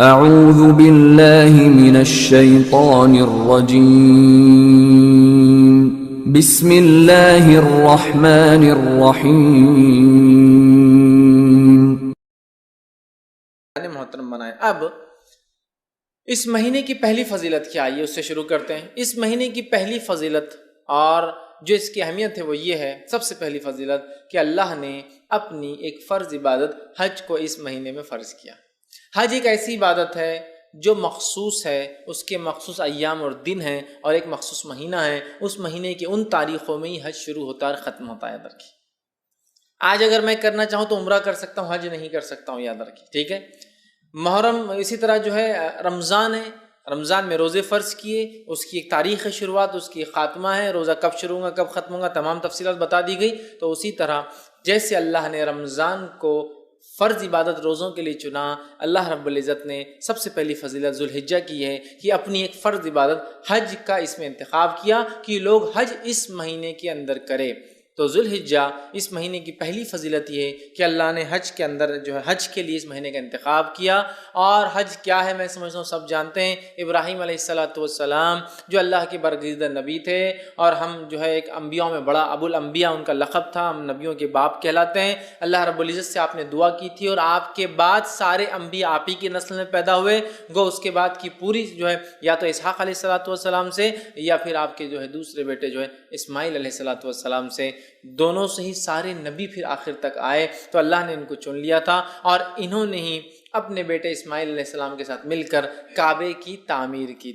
اعوذ باللہ من الشیطان الرجیم بسم اللہ الرحمن الرحیم۔ محترم بنائیں۔ اب اس مہینے کی پہلی فضیلت کیا ہے، اس سے شروع کرتے ہیں۔ اس مہینے کی پہلی فضیلت اور جو اس کی اہمیت ہے وہ یہ ہے، سب سے پہلی فضیلت کہ اللہ نے اپنی ایک فرض عبادت حج کو اس مہینے میں فرض کیا۔ حج ایک ایسی عبادت ہے جو مخصوص ہے، اس کے مخصوص ایام اور دن ہیں، اور ایک مخصوص مہینہ ہے۔ اس مہینے کی ان تاریخوں میں ہی حج شروع ہوتا ہے اور ختم ہوتا ہے۔ یاد رکھیے، آج اگر میں کرنا چاہوں تو عمرہ کر سکتا ہوں، حج نہیں کر سکتا ہوں، یاد رکھیے، ٹھیک ہے۔ محرم اسی طرح جو ہے رمضان ہے، رمضان میں روزے فرض کیے، اس کی ایک تاریخ ہے شروعات، اس کی خاتمہ ہے، روزہ کب شروع ہوگا کب ختم ہوگا تمام تفصیلات بتا دی گئی۔ تو اسی طرح جیسے اللہ نے رمضان کو فرض عبادت روزوں کے لیے چنا، اللہ رب العزت نے سب سے پہلی فضیلت ذوالحجہ کی ہے کہ اپنی ایک فرض عبادت حج کا اس میں انتخاب کیا کہ لوگ حج اس مہینے کے اندر کرے۔ تو ذوالحجہ اس مہینے کی پہلی فضیلت یہ ہے کہ اللہ نے حج کے اندر جو ہے حج کے لیے اس مہینے کا انتخاب کیا۔ اور حج کیا ہے میں سمجھتا ہوں سب جانتے ہیں۔ ابراہیم علیہ السلام جو اللہ کے برگزیدہ نبی تھے، اور ہم جو ہے ایک انبیاء میں بڑا ابو الانبیاء ان کا لقب تھا، ہم نبیوں کے باپ کہلاتے ہیں۔ اللہ رب العزت سے آپ نے دعا کی تھی، اور آپ کے بعد سارے انبیاء آپ ہی کی نسل میں پیدا ہوئے، گو اس کے بعد کی پوری جو ہے یا تو اسحاق علیہ السلام سے، یا پھر آپ کے جو ہے دوسرے بیٹے جو ہے اسماعیل علیہ السلام سے، دونوں سے ہی سارے نبی پھر آخر تک آئے۔ تو اللہ نے ان کو چن لیا تھا، اور انہوں نے ہی اپنے بیٹے اسماعیل علیہ السلام کے ساتھ مل کر کعبے کی تعمیر کی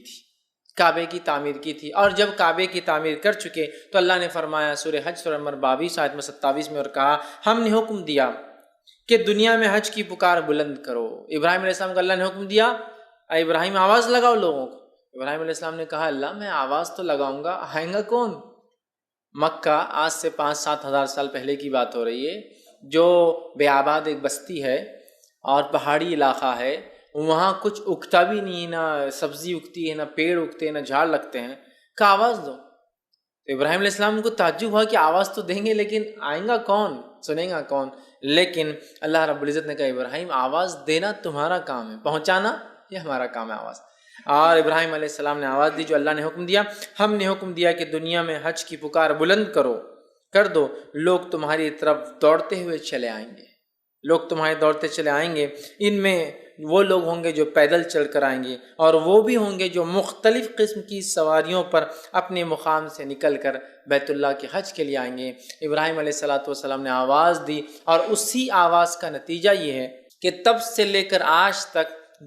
تھی، اور جب کعبے کی تعمیر کر چکے تو اللہ نے فرمایا سورہ حج سورہ نمبر 22 آیت 27 میں، اور کہا ہم نے حکم دیا کہ دنیا میں حج کی پکار بلند کرو۔ ابراہیم علیہ السلام کو اللہ نے حکم دیا، اے ابراہیم آواز لگاؤ لوگوں کو۔ ابراہیم علیہ السلام نے کہا اللہ میں آواز تو لگاؤں گا، آئیں گا کون؟ مکہ آج سے 5-7 ہزار سال پہلے کی بات ہو رہی ہے، جو بے آباد ایک بستی ہے اور پہاڑی علاقہ ہے، وہاں کچھ اگتا بھی نہیں، نہ سبزی اگتی ہے، نہ پیڑ اگتے ہیں، نہ جھاڑ لگتے ہیں، کہ آواز دو۔ تو ابراہیم علیہ السلام کو تعجب ہوا کہ آواز تو دیں گے لیکن آئیں گا کون، سنیں گا کون؟ لیکن اللہ رب العزت نے کہا ابراہیم آواز دینا تمہارا کام ہے، پہنچانا یہ ہمارا کام ہے آواز۔ اور ابراہیم علیہ السلام نے آواز دی جو اللہ نے حکم دیا۔ ہم نے حکم دیا کہ دنیا میں حج کی پکار بلند کر دو، لوگ تمہاری طرف دوڑتے ہوئے چلے آئیں گے، ان میں وہ لوگ ہوں گے جو پیدل چل کر آئیں گے، اور وہ بھی ہوں گے جو مختلف قسم کی سواریوں پر اپنے مقام سے نکل کر بیت اللہ کے حج کے لیے آئیں گے۔ ابراہیم علیہ السلام نے آواز دی، اور اسی آواز کا نتیجہ یہ ہے کہ تب سے لے کر آج تک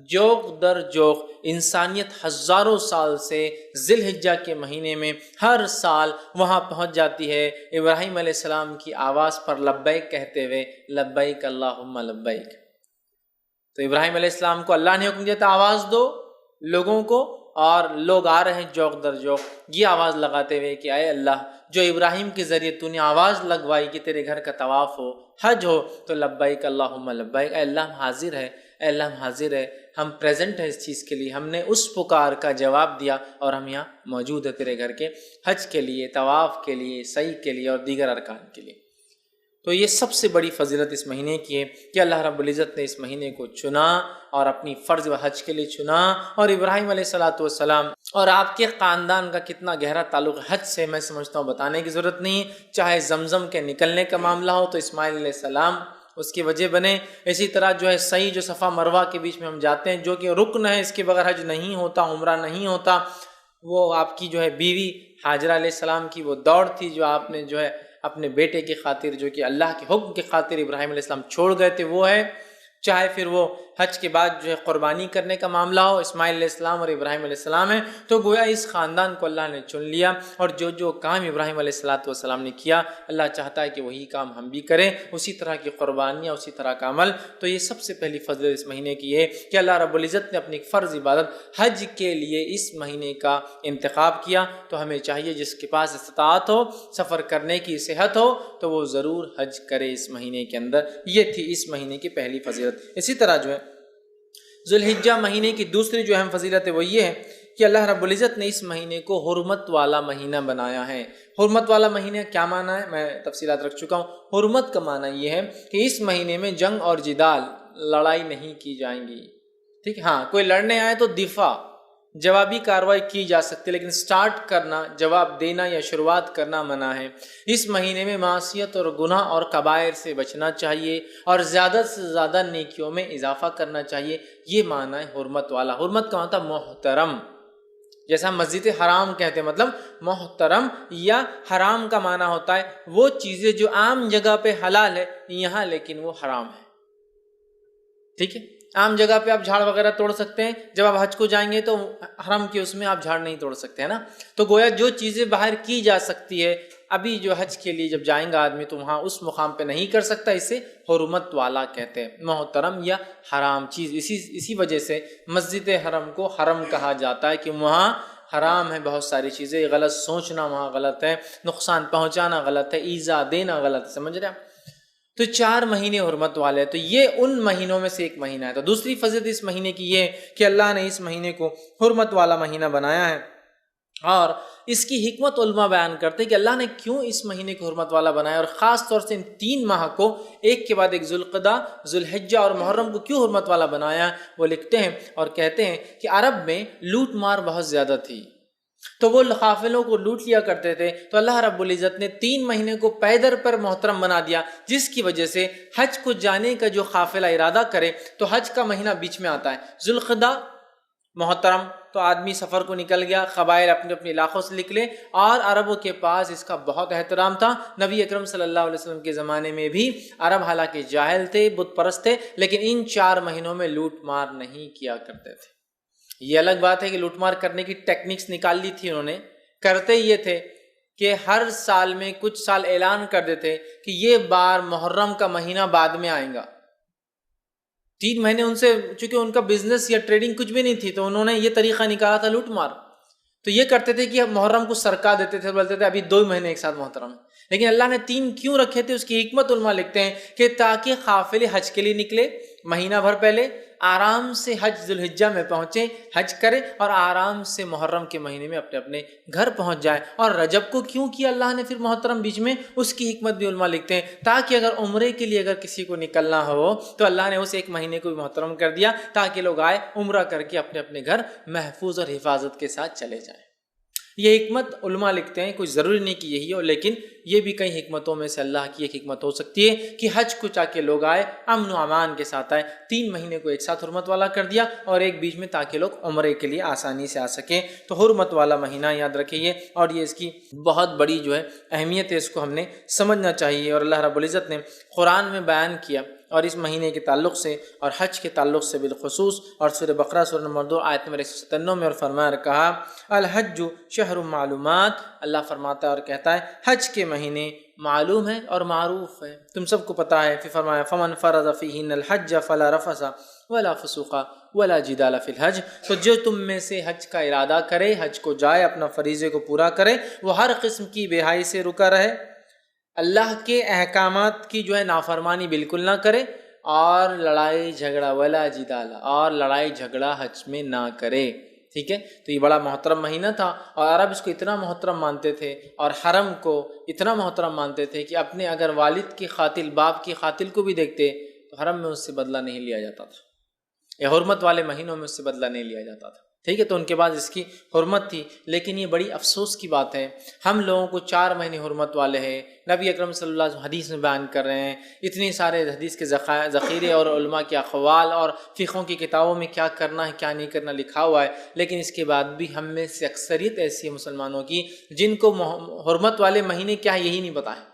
جوق در جوق انسانیت ہزاروں سال سے ذی الحجہ کے مہینے میں ہر سال وہاں پہنچ جاتی ہے ابراہیم علیہ السلام کی آواز پر لبیک کہتے ہوئے، لبیک اللہم لبیک۔ تو ابراہیم علیہ السلام کو اللہ نے حکم دیا تھا آواز دو لوگوں کو، اور لوگ آ رہے ہیں جوق در جوق یہ آواز لگاتے ہوئے کہ اے اللہ جو ابراہیم کے ذریعے تو نے آواز لگوائی کہ تیرے گھر کا طواف ہو، حج ہو، تو لبیک اللہم لبیک، اے اللہ ہم حاضر ہے، ہم پریزنٹ ہیں اس چیز کے لیے، ہم نے اس پکار کا جواب دیا، اور ہم یہاں موجود ہیں تیرے گھر کے حج کے لیے، طواف کے لیے، سعی کے لیے اور دیگر ارکان کے لیے۔ تو یہ سب سے بڑی فضیلت اس مہینے کی ہے کہ اللہ رب العزت نے اس مہینے کو چنا اور اپنی فرض و حج کے لیے چنا، اور ابراہیم علیہ السلام اور آپ کے خاندان کا کتنا گہرا تعلق حج سے میں سمجھتا ہوں بتانے کی ضرورت نہیں۔ چاہے زمزم کے نکلنے کا معاملہ ہو تو اسماعیل علیہ السلام اس کی وجہ بنے، اسی طرح جو ہے سعی جو صفا مروہ کے بیچ میں ہم جاتے ہیں جو کہ رکن ہے، اس کے بغیر حج نہیں ہوتا، عمرہ نہیں ہوتا، وہ آپ کی جو ہے بیوی ہاجرہ علیہ السلام کی وہ دوڑ تھی جو آپ نے جو ہے اپنے بیٹے کی خاطر، جو کہ اللہ کے حکم کی خاطر ابراہیم علیہ السلام چھوڑ گئے تھے، وہ ہے۔ چاہے پھر وہ حج کے بعد جو ہے قربانی کرنے کا معاملہ ہو، اسماعیل علیہ السلام اور ابراہیم علیہ السلام ہے، تو گویا اس خاندان کو اللہ نے چن لیا، اور جو کام ابراہیم علیہ السلام نے کیا اللہ چاہتا ہے کہ وہی کام ہم بھی کریں، اسی طرح کی قربانیاں، اسی طرح کا عمل۔ تو یہ سب سے پہلی فضل اس مہینے کی ہے کہ اللہ رب العزت نے اپنی فرض عبادت حج کے لیے اس مہینے کا انتخاب کیا۔ تو ہمیں چاہیے جس کے پاس استطاعت ہو، سفر کرنے کی صحت ہو، تو وہ ضرور حج کرے اس مہینے کے اندر۔ یہ تھی اس مہینے کی پہلی فضیلت۔ اسی طرح جو ہے ذوالحجہ مہینے کی دوسری جو اہم فضیلت ہے وہ یہ ہے کہ اللہ رب العزت نے اس مہینے کو حرمت والا مہینہ بنایا ہے۔ حرمت والا مہینہ کیا معنی ہے میں تفصیلات رکھ چکا ہوں۔ حرمت کا معنی یہ ہے کہ اس مہینے میں جنگ اور جدال، لڑائی نہیں کی جائیں گی، ٹھیک ہے، ہاں کوئی لڑنے آئے تو دفاع جوابی کارروائی کی جا سکتی ہے، لیکن سٹارٹ کرنا، جواب دینا یا شروعات کرنا منع ہے۔ اس مہینے میں معصیت اور گناہ اور کبائر سے بچنا چاہیے اور زیادہ سے زیادہ نیکیوں میں اضافہ کرنا چاہیے۔ یہ معنی ہے حرمت والا۔ حرمت کا مطلب محترم، جیسا مسجد حرام کہتے ہیں، مطلب محترم، یا حرام کا معنی ہوتا ہے وہ چیزیں جو عام جگہ پہ حلال ہے یہاں لیکن وہ حرام ہے۔ ٹھیک ہے، عام جگہ پہ آپ جھاڑ وغیرہ توڑ سکتے ہیں، جب آپ حج کو جائیں گے تو حرم کے اس میں آپ جھاڑ نہیں توڑ سکتے ہیں نا۔ تو گویا جو چیزیں باہر کی جا سکتی ہے، ابھی جو حج کے لیے جب جائیں گا آدمی تو وہاں اس مقام پہ نہیں کر سکتا، اسے حرمت والا کہتے ہیں، محترم یا حرام چیز۔ اسی وجہ سے مسجد حرم کو حرم کہا جاتا ہے کہ وہاں حرام ہے بہت ساری چیزیں، غلط سوچنا وہاں غلط ہے، نقصان پہنچانا غلط ہے، ایذا دینا غلط ہے، سمجھ رہے ہیں؟ تو 4 مہینے حرمت والے ہیں، تو یہ ان مہینوں میں سے ایک مہینہ ہے۔ تو دوسری فضیلت اس مہینے کی یہ ہے کہ اللہ نے اس مہینے کو حرمت والا مہینہ بنایا ہے، اور اس کی حکمت علماء بیان کرتے ہیں کہ اللہ نے کیوں اس مہینے کو حرمت والا بنایا، اور خاص طور سے ان 3 ماہ کو ایک کے بعد ایک ذوالقعدہ، ذوالحجہ اور محرم کو کیوں حرمت والا بنایا۔ وہ لکھتے ہیں اور کہتے ہیں کہ عرب میں لوٹ مار بہت زیادہ تھی، تو وہ قافلوں کو لوٹ لیا کرتے تھے، تو اللہ رب العزت نے 3 مہینے کو پیدر پر محترم بنا دیا، جس کی وجہ سے حج کو جانے کا جو قافلہ ارادہ کرے تو حج کا مہینہ بیچ میں آتا ہے، ذوالقعدہ محترم، تو آدمی سفر کو نکل گیا، قبائل اپنے اپنے علاقوں سے نکلے، اور عربوں کے پاس اس کا بہت احترام تھا۔ نبی اکرم صلی اللہ علیہ وسلم کے زمانے میں بھی عرب حالانکہ جاہل تھے، بت پرست تھے، لیکن ان 4 مہینوں میں لوٹ مار نہیں کیا کرتے تھے۔ یہ الگ بات ہے کہ لوٹ مار کرنے کی ٹیکنکس نکال لی تھی انہوں نے، کرتے یہ تھے کہ ہر سال میں کچھ سال اعلان کر دیتے کہ یہ بار محرم کا مہینہ بعد میں آئے گا۔ 3 مہینے ان سے، چونکہ ان کا بزنس یا ٹریڈنگ کچھ بھی نہیں تھی، تو انہوں نے یہ طریقہ نکالا تھا لوٹ مار۔ تو یہ کرتے تھے کہ محرم کو سرکا دیتے تھے، بولتے تھے ابھی 2 مہینے ایک ساتھ محترم ہے، لیکن اللہ نے 3 کیوں رکھے تھے، اس کی حکمت علماء لکھتے ہیں کہ تاکہ قافلے حج کے لیے نکلے مہینہ بھر پہلے، آرام سے حج ذوالحجہ میں پہنچے، حج کرے، اور آرام سے محرم کے مہینے میں اپنے اپنے گھر پہنچ جائے۔ اور رجب کو کیوں کیا اللہ نے پھر محترم بیچ میں، اس کی حکمت بھی علماء لکھتے ہیں تاکہ اگر عمرے کے لیے اگر کسی کو نکلنا ہو تو اللہ نے اس 1 مہینے کو بھی محترم کر دیا، تاکہ لوگ آئے عمرہ کر کے اپنے اپنے گھر محفوظ اور حفاظت کے ساتھ چلے جائیں۔ یہ حکمت علماء لکھتے ہیں، کوئی ضروری نہیں کہ یہی ہو، لیکن یہ بھی کئی حکمتوں میں سے اللہ کی ایک حکمت ہو سکتی ہے کہ حج کو چاہ کے لوگ آئے، امن و امان کے ساتھ آئے۔ 3 مہینے کو ایک ساتھ حرمت والا کر دیا، اور ایک بیچ میں تاکہ لوگ عمرے کے لیے آسانی سے آ سکیں۔ تو حرمت والا مہینہ یاد رکھیے، اور یہ اس کی بہت بڑی جو ہے اہمیت ہے، اس کو ہم نے سمجھنا چاہیے۔ اور اللہ رب العزت نے قرآن میں بیان کیا، اور اس مہینے کے تعلق سے اور حج کے تعلق سے بالخصوص، اور سورہ بقرہ سورہ نمبر 2 آیت نمبر 197 میں اور فرمایا کہا الحج شہر معلومات، اللہ فرماتا ہے اور کہتا ہے حج کے مہینے معلوم ہے اور معروف ہے، تم سب کو پتہ ہے۔ پھر فرمایا فمن فرض فیہن الحج فلا رفث ولا فسوق ولا جدال فی الحج، تو جو تم میں سے حج کا ارادہ کرے، حج کو جائے، اپنا فریضے کو پورا کرے، وہ ہر قسم کی بے حیائی سے رکا رہے، اللہ کے احکامات کی جو ہے نافرمانی بالکل نہ کرے، اور لڑائی جھگڑا ولا جدال، اور لڑائی جھگڑا حج میں نہ کرے۔ ٹھیک ہے، تو یہ بڑا محترم مہینہ تھا، اور عرب اس کو اتنا محترم مانتے تھے، اور حرم کو اتنا محترم مانتے تھے کہ اپنے اگر والد کی قاتل، باپ کی قاتل کو بھی دیکھتے تو حرم میں اس سے بدلہ نہیں لیا جاتا تھا، یا حرمت والے مہینوں میں اس سے بدلہ نہیں لیا جاتا تھا۔ ٹھیک ہے، تو ان کے بعد اس کی حرمت تھی، لیکن یہ بڑی افسوس کی بات ہے، ہم لوگوں کو 4 مہینے حرمت والے ہیں، نبی اکرم صلی اللہ علیہ وسلم حدیث میں بیان کر رہے ہیں، اتنے سارے حدیث کے ذخیرے اور علماء کے اقوال اور فقہوں کی کتابوں میں کیا کرنا ہے کیا نہیں کرنا لکھا ہوا ہے، لیکن اس کے بعد بھی ہم میں سے اکثریت ایسی ہے مسلمانوں کی جن کو حرمت والے مہینے کیا ہے یہی نہیں پتہ ہے۔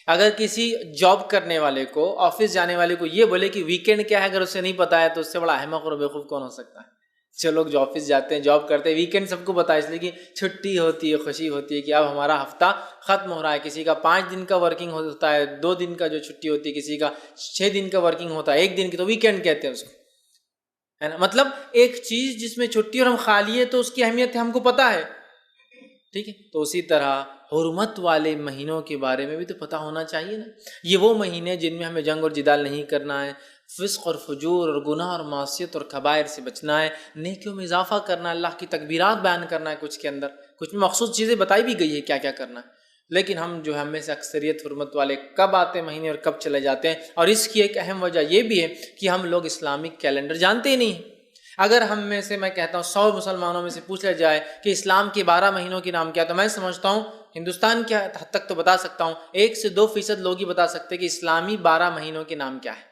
اگر کسی جاب کرنے والے کو، آفس جانے والے کو یہ بولے کہ ویکینڈ کیا ہے، اگر اسے نہیں پتا ہے تو اس سے بڑا احمق اور بیوقوف کون ہو سکتا ہے؟ جو لوگ جو آفس جاتے ہیں، جاب کرتے ہیں، ویکینڈ سب کو پتا ہے، اس لیے کہ چھٹی ہوتی ہے، خوشی ہوتی ہے کہ اب ہمارا ہفتہ ختم ہو رہا ہے۔ کسی کا 5 دن کا ورکنگ ہوتا ہے، 2 دن کا جو چھٹی ہوتی ہے، کسی کا 6 دن کا ورکنگ ہوتا ہے، 1 دن کی، تو ویکینڈ کہتے ہیں اس کو، ہے نا؟ مطلب ایک چیز جس میں چھٹی اور ہم خالی ہے تو اس کی اہمیت ہم کو پتا ہے۔ ٹھیک ہے، تو اسی طرح حرمت والے مہینوں کے بارے میں بھی تو پتہ ہونا چاہیے نا۔ یہ وہ مہینے جن میں ہمیں جنگ اور جدال نہیں کرنا ہے، فسق اور فجور اور گناہ اور معصیت اور کبائر سے بچنا ہے، نیکیوں میں اضافہ کرنا ہے، اللہ کی تکبیرات بیان کرنا ہے، کچھ کے اندر کچھ مخصوص چیزیں بتائی بھی گئی ہے کیا کیا کرنا ہے۔ لیکن ہم جو ہم میں سے اکثریت حرمت والے کب آتے ہیں مہینے اور کب چلے جاتے ہیں. اور اس کی ایک اہم وجہ یہ بھی ہے کہ ہم لوگ اسلامک کیلنڈر جانتے ہی نہیں ہیں. اگر ہم میں سے میں کہتا ہوں 100 مسلمانوں میں سے پوچھ لیا جائے کہ اسلام کے 12 مہینوں کے نام کیا، تو میں سمجھتا ہوں ہندوستان کے حد تک تو بتا سکتا ہوں 1 سے 2% لوگ ہی بتا سکتے کہ اسلامی 12 مہینوں کے نام کیا ہے.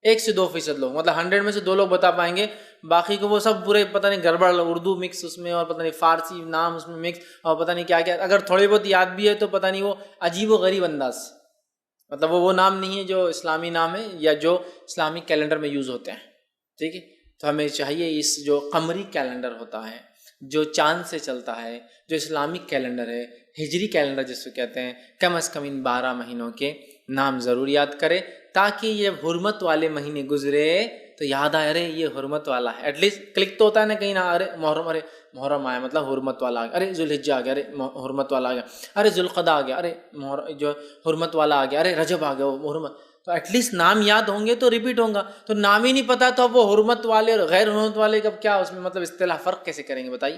1 سے 2% لوگ، مطلب 100 میں سے 2 لوگ بتا پائیں گے، باقی کو وہ سب پورے پتہ نہیں گڑبڑ، اردو مکس اس میں اور پتہ نہیں فارسی نام اس میں مکس اور پتہ نہیں کیا کیا. اگر تھوڑے بہت یاد بھی ہے تو پتہ نہیں وہ عجیب و غریب انداز، مطلب وہ نام نہیں ہے جو اسلامی نام ہے یا جو اسلامی کیلنڈر میں یوز ہوتے ہیں. ٹھیک ہے، تو ہمیں چاہیے اس جو قمری کیلنڈر ہوتا ہے جو چاند سے چلتا ہے، جو اسلامک کیلنڈر ہے، ہجری کیلنڈر جس کو کہتے ہیں، کم از کم ان 12 مہینوں کے نام ضرور یاد کرے تاکہ یہ حرمت والے مہینے گزرے تو یاد آئے ارے یہ حرمت والا ہے. ایٹ لیسٹ کلک تو ہوتا ہے نا کہیں نہ، ارے محرم آیا مطلب حرمت والا آ گیا، ارے ذوالحجہ آ گیا، ارے حرمت والا آ گیا، ارے ذوالقعدہ آ گیا، ارے جو حرمت والا آ گیا، ارے رجب آ گیا وہ حرمت. تو ایٹ لیسٹ نام یاد ہوں گے تو ریپیٹ ہوں گا. تو نام ہی نہیں پتا تو اب وہ حرمت والے اور غیر حرمت والے کا کیا اس میں مطلب اصطلاح فرق کیسے کریں گے بتائیے؟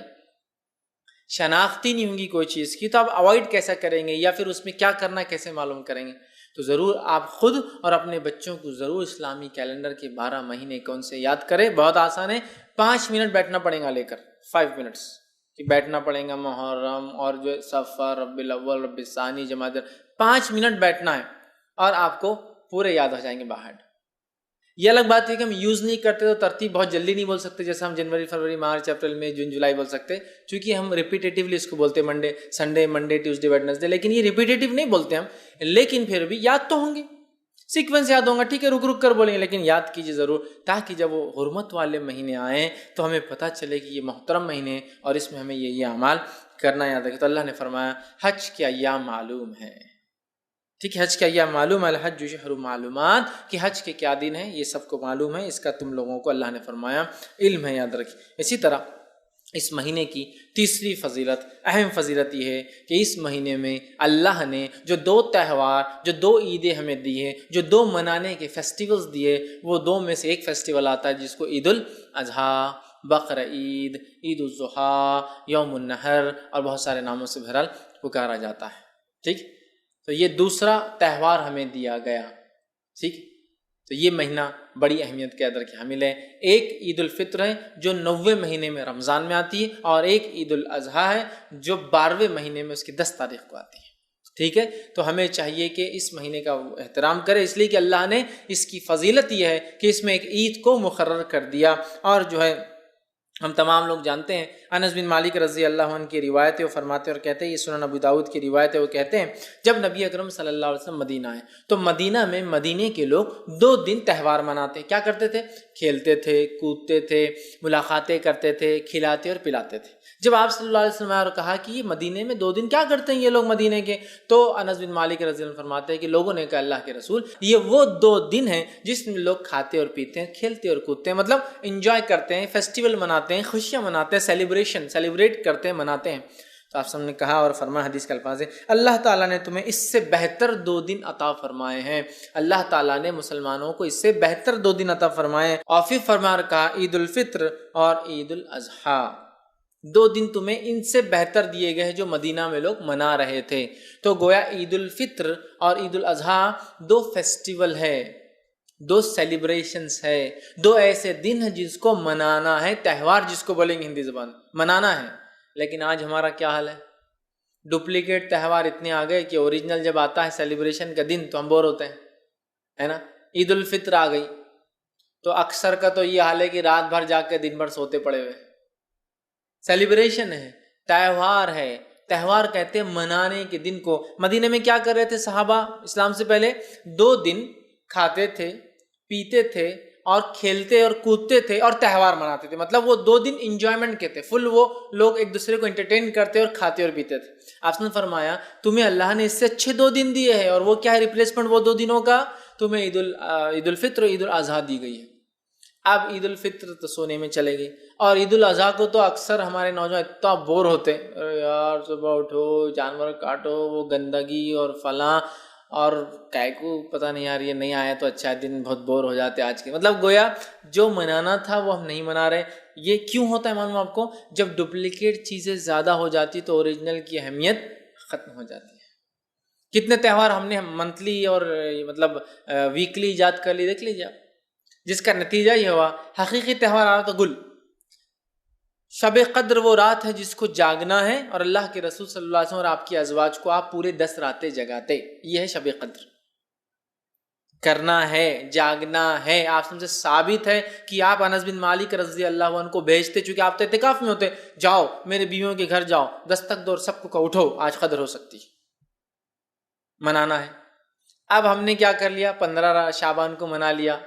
شناختی نہیں ہوں گی کوئی چیز کی تو آپ اوائڈ کیسا کریں گے، یا پھر اس میں کیا کرنا کیسے معلوم کریں گے؟ تو ضرور آپ خود اور اپنے بچوں کو ضرور اسلامی کیلنڈر کے 12 مہینے کون سے یاد کریں. بہت آسان ہے، 5 منٹ بیٹھنا پڑے گا، لے کر 5 منٹس کہ بیٹھنا پڑے گا. محرم اور جو صفر، ربیع الاول، ربیع الثانی، جمادی، 5 منٹ بیٹھنا ہے اور آپ کو پورے یاد ہو جائیں گے باہر. یہ الگ بات ہے کہ ہم یوز نہیں کرتے تو ترتیب بہت جلدی نہیں بول سکتے، جیسے ہم جنوری، فروری، مارچ، اپریل، مئی، جون، جولائی بول سکتے، چونکہ ہم ریپیٹیٹیولی اس کو بولتے ہیں Monday, Sunday, Monday, Tuesday, Wednesday, لیکن یہ ریپیٹیٹیو نہیں بولتے ہم. لیکن پھر بھی یاد تو ہوں گے، سیکوینس یاد ہوگا، ٹھیک ہے رک رک کر بولیں گے لیکن یاد کیجیے ضرور تاکہ جب وہ حرمت والے مہینے آئیں تو ہمیں پتہ چلے کہ یہ محترم مہینے اور اس میں ہمیں یہ اعمال کرنا یاد رکھے. تو اللہ نے فرمایا حج کے ایام معلوم ہے. ٹھیک ہے، حج کے ایام معلوم، الحج شہر معلومات، کہ حج کے کیا دن ہیں یہ سب کو معلوم ہے، اس کا تم لوگوں کو اللہ نے فرمایا علم ہے، یاد رکھیں. اسی طرح اس مہینے کی تیسری فضیلت، اہم فضیلت یہ ہے کہ اس مہینے میں اللہ نے جو 2 تہوار، جو 2 عیدیں ہمیں دی ہے، جو 2 منانے کے فیسٹیولز دیے، وہ 2 میں سے ایک فیسٹیول آتا ہے جس کو عید الاضحیٰ، بقر عید، عید الاضحیٰ، یوم النحر اور بہت سارے ناموں سے بہرحال پکارا جاتا ہے. ٹھیک، تو یہ دوسرا تہوار ہمیں دیا گیا. ٹھیک، تو یہ مہینہ بڑی اہمیت کے اندر حامل ہے. ایک عید الفطر ہے جو 9ویں مہینے میں رمضان میں آتی ہے، اور ایک عید الاضحیٰ ہے جو 12ویں مہینے میں اس کی 10 تاریخ کو آتی ہے. ٹھیک ہے، تو ہمیں چاہیے کہ اس مہینے کا احترام کرے، اس لیے کہ اللہ نے اس کی فضیلت یہ ہے کہ اس میں ایک عید کو مقرر کر دیا. اور جو ہے ہم تمام لوگ جانتے ہیں انس بن مالک رضی اللہ عنہ کی روایت ہے، وہ فرماتے اور کہتے ہیں، یہ سنن ابو داؤد کی روایت ہے، وہ کہتے ہیں جب نبی اکرم صلی اللہ علیہ وسلم مدینہ آئے تو مدینہ میں مدینے کے لوگ 2 دن تہوار مناتے. کیا کرتے تھے؟ کھیلتے تھے، کودتے تھے، ملاقاتیں کرتے تھے، کھلاتے اور پلاتے تھے. جب آپ صلی اللہ علیہ وسلم اور کہا کہ یہ مدینے میں 2 دن کیا کرتے ہیں یہ لوگ مدینے کے، تو انس بن مالک رضی اللہ عنہ فرماتے ہیں کہ لوگوں نے کہا اللہ کے رسول یہ وہ 2 دن ہیں جس میں لوگ کھاتے اور پیتے ہیں، کھیلتے اور کودتے ہیں، مطلب انجوائے کرتے ہیں، فیسٹیول مناتے ہیں، خوشیاں مناتے ہیں، سیلیبریٹ کرتے ہیں، مناتے ہیں. تو آپ سب نے کہا اور فرمایا، حدیث کے الفاظ ہے، اللہ تعالیٰ نے تمہیں اس سے بہتر 2 دن عطا فرمائے ہیں. اللہ تعالیٰ نے مسلمانوں کو اس سے بہتر 2 دن عطا فرمائے. اور پھر فرما کہا عید الفطر اور عید الاضحیٰ، 2 دن تمہیں ان سے بہتر دیے گئے جو مدینہ میں لوگ منا رہے تھے. تو گویا عید الفطر اور عید الاضحیٰ 2 فیسٹیول ہے، 2 سیلیبریشنز ہے، 2 ایسے دن ہیں جس کو منانا ہے، تہوار جس کو بولیں گے ہندی زبان منانا ہے. لیکن آج ہمارا کیا حال ہے؟ ڈپلیکیٹ تہوار اتنے آ گئے کہ اوریجنل جب آتا ہے سیلیبریشن کا دن تو ہم بور ہوتے ہیں، ہے نا. عید الفطر آ گئی تو اکثر کا تو یہ حال ہے کہ رات بھر جا کے دن بھر سوتے پڑے ہوئے. سیلیبریشن ہے، تہوار ہے، تہوار کہتے ہیں منانے کے دن کو. مدینے میں کیا کر رہے تھے صحابہ اسلام سے پہلے؟ 2 دن کھاتے تھے، پیتے تھے اور کھیلتے اور کودتے تھے اور تہوار مناتے تھے. مطلب وہ 2 دن انجوائمنٹ کے تھے، فل وہ لوگ ایک دوسرے کو انٹرٹین کرتے اور کھاتے اور پیتے تھے. آپ نے فرمایا تمہیں اللہ نے اس سے اچھے 2 دن دیے ہیں، اور وہ کیا ہے ریپلیسمنٹ وہ 2 دنوں کا؟ تمہیں عید الفطر اور عید الاضحیٰ دی گئی ہے. اب عید الفطر تو سونے میں چلے گئی، اور عید الاضحیٰ کو تو اکثر ہمارے نوجوان اتنا بور ہوتے ہیں، یار صبح اٹھو، جانور کاٹو، وہ گندگی اور فلاں، اور کو پتہ نہیں یار یہ نہیں آیا تو اچھا دن، بہت بور ہو جاتے آج کے. مطلب گویا جو منانا تھا وہ ہم نہیں منا رہے. یہ کیوں ہوتا ہے معلوم آپ کو؟ جب ڈپلیکیٹ چیزیں زیادہ ہو جاتی تو اوریجنل کی اہمیت ختم ہو جاتی ہے۔ کتنے تہوار ہم نے منتھلی اور مطلب ویکلی ایجاد کر لی، دیکھ لیجیے آپ، جس کا نتیجہ یہ ہوا حقیقی تہوار آ رہا تو گل۔ شب قدر وہ رات ہے جس کو جاگنا ہے، اور اللہ کے رسول صلی اللہ علیہ وسلم اور آپ کی ازواج کو آپ پورے 10 راتیں جگاتے، یہ ہے شب قدر۔ کرنا ہے، جاگنا ہے۔ آپ سے ثابت ہے کہ آپ انس بن مالک رضی اللہ عنہ کو بھیجتے، چونکہ آپ تو اعتکاف میں ہوتے، جاؤ میرے بیویوں کے گھر جاؤ، دستک دو اور سب کو اٹھو، آج قدر ہو سکتی، منانا ہے۔ اب ہم نے کیا کر لیا، 15 شعبان کو منا لیا،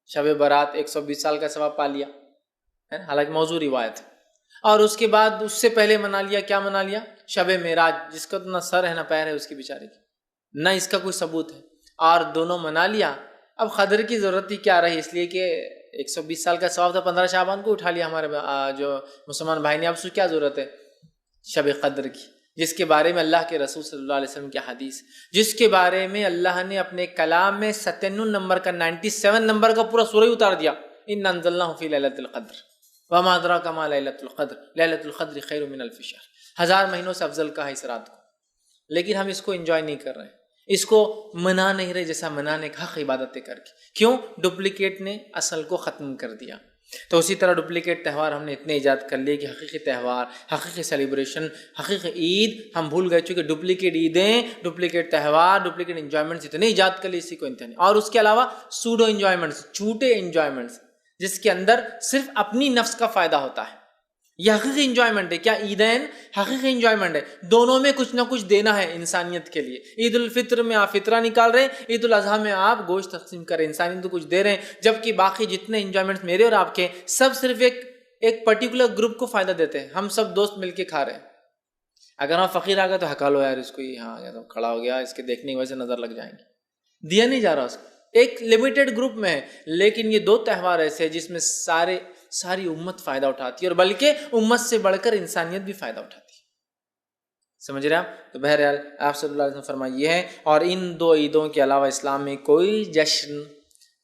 شب برات 120 سال کا ثواب پا لیا، حالانکہ موضوع روایت ہے۔ اور اس کے بعد اس سے پہلے منا لیا، کیا منا لیا، شب معراج، جس کا تو نہ سر ہے نہ پیر ہے اس کی بیچارے کی، نہ اس کا کوئی ثبوت ہے، اور دونوں منا لیا۔ اب قدر کی ضرورت ہی کیا رہی، اس لیے کہ 120 سال کا ثواب تھا، 15 شعبان کو اٹھا لیا ہمارے جو مسلمان بھائی نے، اب اس کو کیا ضرورت ہے شب قدر کی، جس کے بارے میں اللہ کے رسول صلی اللہ علیہ وسلم کی حدیث، جس کے بارے میں اللہ نے اپنے کلام میں 97 نمبر کا 97 نمبر کا پورا سورہ اتار دیا، اِنَّا أَنزَلْنَاهُ فِي لَيْلَةِ الْقَدْرِ وَمَا أَدْرَاكَ مَا لَيْلَةُ الْقَدْرِ لَيْلَةُ الْقَدْرِ خَيْرٌ مِنَ أَلْفِ شَهْرٍ، 1000 مہینوں سے افضل کا ہے اس رات کو، لیکن ہم اس کو انجوائے نہیں کر رہے ہیں، اس کو منا نہیں رہے جیسا منانے کا حق عبادتیں کر کے۔ کیوں؟ ڈپلیکیٹ نے اصل کو ختم کر دیا۔ تو اسی طرح ڈپلیکیٹ تہوار ہم نے اتنے ایجاد کر لیے کہ حقیقی تہوار، حقیقی سیلیبریشن، حقیقی عید ہم بھول گئے، چونکہ ڈپلیکیٹ عیدیں، ڈپلیکیٹ تہوار، ڈپلیکیٹ انجوائمنٹس اتنے ایجاد کر لیے، اسی کو انتہا نہیں۔ اور اس کے علاوہ سوڈو انجوائمنٹس، جھوٹے انجوائمنٹس، جس کے اندر صرف اپنی نفس کا فائدہ ہوتا ہے، یہ حقیقی انجوائمنٹ ہے کیا؟ عیدین حقیقی انجوائمنٹ ہے، دونوں میں کچھ نہ کچھ دینا ہے انسانیت کے لیے۔ عید الفطر میں آپ فطرہ نکال رہے ہیں، عید الاضحیٰ میں آپ گوشت تقسیم کر رہے ہیں، انسانیت کو کچھ دے رہے ہیں، جبکہ باقی جتنے انجوائمنٹس میرے اور آپ کے سب صرف ایک پرٹیکولر گروپ کو فائدہ دیتے ہیں، ہم سب دوست مل کے کھا رہے ہیں۔ اگر ہم فقیر آ گئے تو ہکا لو یار اس کو، یہاں آ گیا تو کھڑا ہو گیا، اس کے دیکھنے کی وجہ سے نظر لگ جائیں گے، دیا نہیں جا رہا اس کو، ایک لمیٹڈ گروپ میں ہے۔ لیکن یہ 2 تہوار ایسے ہیں جس میں ساری امت فائدہ اٹھاتی ہے، اور بلکہ امت سے بڑھ کر انسانیت بھی فائدہ اٹھاتی ہے، سمجھ رہے ہیں آپ؟ تو بہرحال آپ صلی اللہ علیہ وسلم فرمائیے ہے، اور ان 2 عیدوں کے علاوہ اسلام میں کوئی جشن،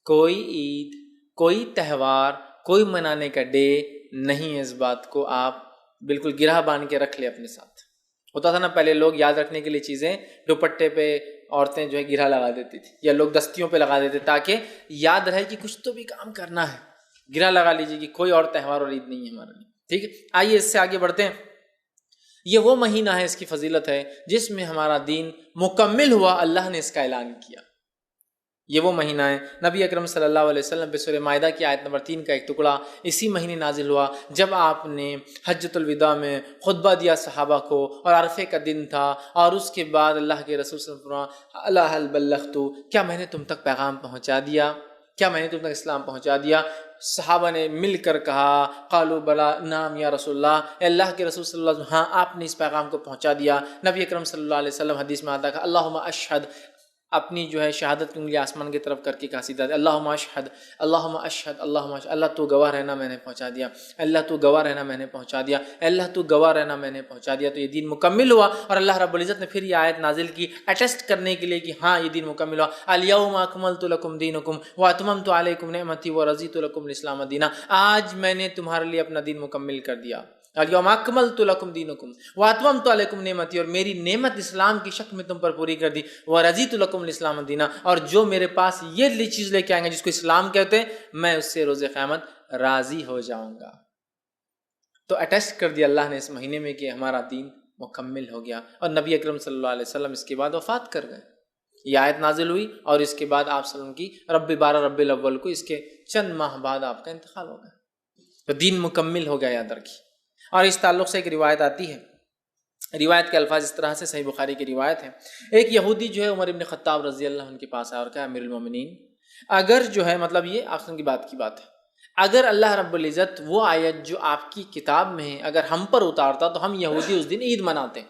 کوئی عید، کوئی تہوار، کوئی منانے کا ڈے نہیں ہے۔ اس بات کو آپ بالکل گرہ باندھ کے رکھ لیں اپنے ساتھ۔ ہوتا تھا نا پہلے، لوگ یاد رکھنے کے لیے چیزیں دوپٹے پہ عورتیں جو ہے گرہ لگا دیتی تھی، یا لوگ دستیوں پہ لگا دیتے تاکہ یاد رہے کہ کچھ تو بھی کام کرنا ہے، گرہ لگا لیجیے کہ کوئی اور تہوار اور عید نہیں ہے ہمارے لیے، ٹھیک ہے؟ آئیے اس سے آگے بڑھتے ہیں۔ یہ وہ مہینہ ہے، اس کی فضیلت ہے جس میں ہمارا دین مکمل ہوا، اللہ نے اس کا اعلان کیا۔ یہ وہ مہینہ ہے، نبی اکرم صلی اللہ علیہ وسلم پہ سورہ مائدہ کی آیت نمبر 3 کا ایک ٹکڑا اسی مہینے نازل ہوا، جب آپ نے حجۃ الوداع میں خطبہ دیا صحابہ کو، اور عرفے کا دن تھا، اور اس کے بعد اللہ کے رسول صلی اللہ علیہ وسلم الا هل بلغت، کیا میں نے تم تک پیغام پہنچا دیا؟ کیا میں نے تم تک اسلام پہنچا دیا؟ صحابہ نے مل کر کہا، قالوا بلا نعم یا رسول اللہ، اے اللہ کے رسول صلی اللہ علیہ وسلم، ہاں آپ نے اس پیغام کو پہنچا دیا۔ نبی اکرم صلی اللہ علیہ وسلم حدیث میں آتا ہے کہ اللہم اشہد، اپنی جو ہے شہادت کی انگلی آسمان کی طرف کر کے کہا سیدھا، اللہم اشہد، اللہم اشہد، اللہم اشہد، اللہ تو گواہ رہنا میں نے پہنچا دیا، اللہ تو گواہ رہنا میں نے پہنچا دیا، اللہ تو گواہ رہنا میں نے پہنچا دیا۔ تو یہ دین مکمل ہوا، اور اللہ رب العزت نے پھر یہ آیت نازل کی اٹیسٹ کرنے کے لیے کہ ہاں یہ دین مکمل ہوا، الیوم اکملت لکم دینکم واتممت علیکم نعمتی ورضیت لکم الاسلام دینا، آج میں نے تمہارے لیے اپنا دین مکمل کر دیا، الیوم اکملت لکم دینکم واتممت علیکم نعمتی، اور میری نعمت اسلام کی شکل میں تم پر پوری کر دی، ورضیت لکم الاسلام دینا، اور جو میرے پاس یہ چیز لے کے آئیں گے جس کو اسلام کہتے ہیں، میں اس سے روز قیامت راضی ہو جاؤں گا۔ تو اٹیسٹ کر دیا اللہ نے اس مہینے میں کہ ہمارا دین مکمل ہو گیا، اور نبی اکرم صلی اللہ علیہ وسلم اس کے بعد وفات کر گئے۔ یہ آیت نازل ہوئی، اور اس کے بعد آپ صلی اللہ علیہ وسلم کی رب 12 ربیع الاول کو، اس کے چند ماہ بعد آپ کا انتقال ہو گیا۔ تو دین مکمل ہو گیا، یاد رکھیے۔ اور اس تعلق سے ایک روایت آتی ہے، روایت کے الفاظ اس طرح سے، صحیح بخاری کی روایت ہے، ایک یہودی جو ہے عمر ابن خطاب رضی اللہ عنہ کے پاس آیا اور کہا امیر المومنین، اگر جو ہے مطلب یہ آپ کی بات ہے، اگر اللہ رب العزت وہ آیت جو آپ کی کتاب میں ہے اگر ہم پر اتارتا تو ہم یہودی اس دن عید مناتے۔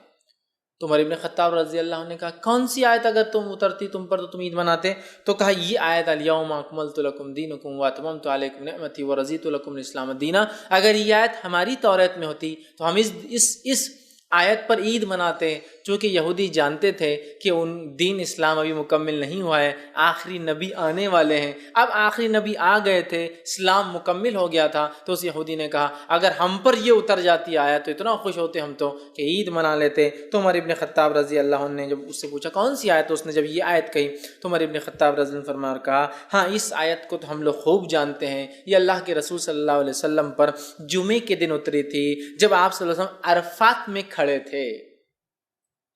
تو عمر ابن خطاب رضی اللہ عنہ نے کہا کون سی آیت اگر تم اترتی تم پر تو تم عید مناتے؟ تو کہا یہ آیت الیوم اکملت لکم دینکم واتممت علیکم نعمتی ورضیت لکم الاسلام دینا، اگر یہ آیت ہماری توریت میں ہوتی تو ہم اس آیت پر عید مناتے، چونکہ یہودی جانتے تھے کہ ان دین اسلام ابھی مکمل نہیں ہوا ہے، آخری نبی آنے والے ہیں۔ اب آخری نبی آ گئے تھے، اسلام مکمل ہو گیا تھا، تو اس یہودی نے کہا اگر ہم پر یہ اتر جاتی آیت تو اتنا خوش ہوتے ہم تو کہ عید منا لیتے۔ تو عمر ابن خطاب رضی اللہ عنہ نے جب اس سے پوچھا کون سی آیت، تو اس نے جب یہ آیت کہی تو عمر ابن خطاب رضی اللہ عنہ فرمایا اور کہا ہاں اس آیت کو تو ہم لوگ خوب جانتے ہیں، یہ اللہ کے رسول صلی اللہ علیہ وسلم پر جمعے کے دن اتری تھی جب آپ صلی اللہ علیہ وسلم عرفات میں کھڑے تھے۔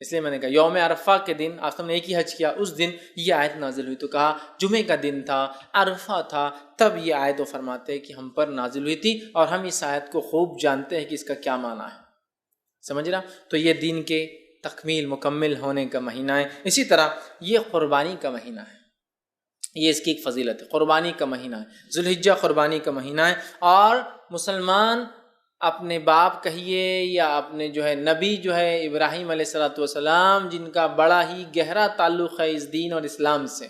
اس لیے میں نے کہا یوم عرفہ کے دن آپ نے ایک ہی حج کیا، اس دن یہ آیت نازل ہوئی، تو کہا جمعے کا دن تھا، عرفہ تھا، تب یہ آیت وہ فرماتے ہیں کہ ہم پر نازل ہوئی تھی، اور ہم اس آیت کو خوب جانتے ہیں کہ اس کا کیا معنی ہے۔ سمجھ رہا؟ تو یہ دین کے تکمیل مکمل ہونے کا مہینہ ہے۔ اسی طرح یہ قربانی کا مہینہ ہے، یہ اس کی ایک فضیلت ہے، قربانی کا مہینہ ہے، ذوالحجہ قربانی کا مہینہ ہے، اور مسلمان اپنے باپ کہیے یا اپنے جو ہے نبی جو ہے ابراہیم علیہ الصلوۃ والسلام، جن کا بڑا ہی گہرا تعلق ہے اس دین اور اسلام سے،